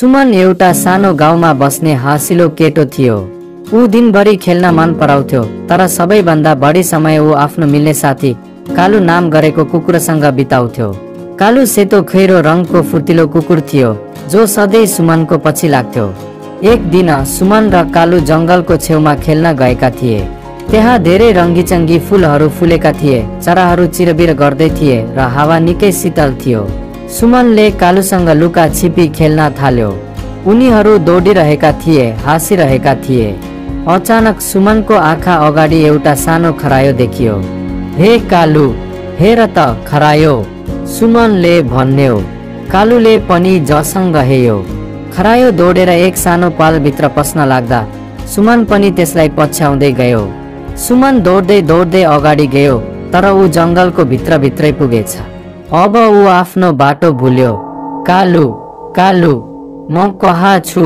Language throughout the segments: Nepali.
सुमन एउटा सानो गाउँमा बस्ने हाँसिलो केटो थियो। ऊ दिनभरि खेल्न मन पराउँथ्यो, तर सबैभन्दा बढी समय ऊ आफ्नो मिल्ने साथी कालु नाम गरेको कुकुरसँग बिताउँथ्यो। कालु सेतो खैरो रङको फुर्तिलो कुकुर थियो जो सधैँ सुमनको पछि लाग्थ्यो। एक दिन सुमन र कालु जंगलको छेउमा खेल्न गएका थिए। त्यहाँ धेरै रङ्गीचङ्गी फूलहरू फुलेका थिए, चराहरू चिरबिर गर्दै थिए र हावा निकै शीतल थियो। सुमनले कालुसँग लुका छिपी खेल्न थाल्यो। उनीहरू दौडिरहेका थिए, हाँसिरहेका थिए। अचानक सुमनको आँखा अगाडि एउटा सानो खरायो देखियो। हे कालु, हेर त खरायो, सुमनले भन्यो। कालुले पनि जसँग हेयो। खरायो दौडेर एक सानो पालभित्र पस्न लाग्दा सुमन पनि त्यसलाई पछ्याउँदै गयो। सुमन दौड्दै दौड्दै अगाडि गयो, तर ऊ जंगलको भित्रभित्रै पुगेछ। अब ऊ आफ्नो बाटो भुल्यो। कालु, कालु, म कहाँ छु?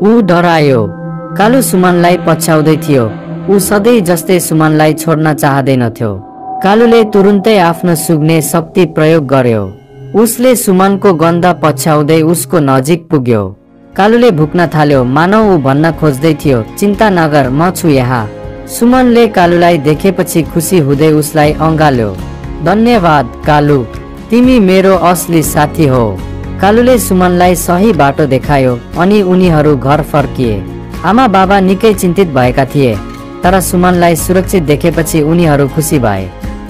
ऊ डरायो। कालु सुमनलाई पछ्याउँदै थियो। ऊ सधैँ जस्तै सुमनलाई छोड्न चाहँदैनथ्यो। कालुले तुरुन्तै आफ्नो सुँघ्ने शक्ति प्रयोग गर्यो। उसले सुमनको गन्ध पछ्याउँदै उसको नजिक पुग्यो। कालुले भुक्न थाल्यो, मानौ ऊ भन्न खोज्दै थियो, चिन्ता नगर, म छु यहाँ। सुमनले कालुलाई देखेपछि खुसी हुँदै उसलाई अँगाल्यो। धन्यवाद कालु, तिमी मेरो असली साथी हो। कालुले सुमनलाई सही बाटो देखायो अनि उनीहरू घर फर्किए। आमा बाबा निकै चिन्तित भएका थिए, तर सुमनलाई सुरक्षित देखेपछि उनीहरू खुसी भए।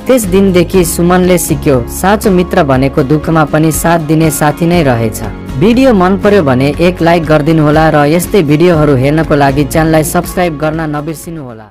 त्यस दिनदेखि सुमनले सिक्यो, साँचो मित्र भनेको दुःखमा पनि साथ दिने साथी नै रहेछ। भिडियो मन पर्यो भने एक लाइक गरिदिनु होला र यस्तै भिडियोहरू हेर्नको लागि च्यानललाई सब्स्क्राइब गर्न नबिर्सिनु होला।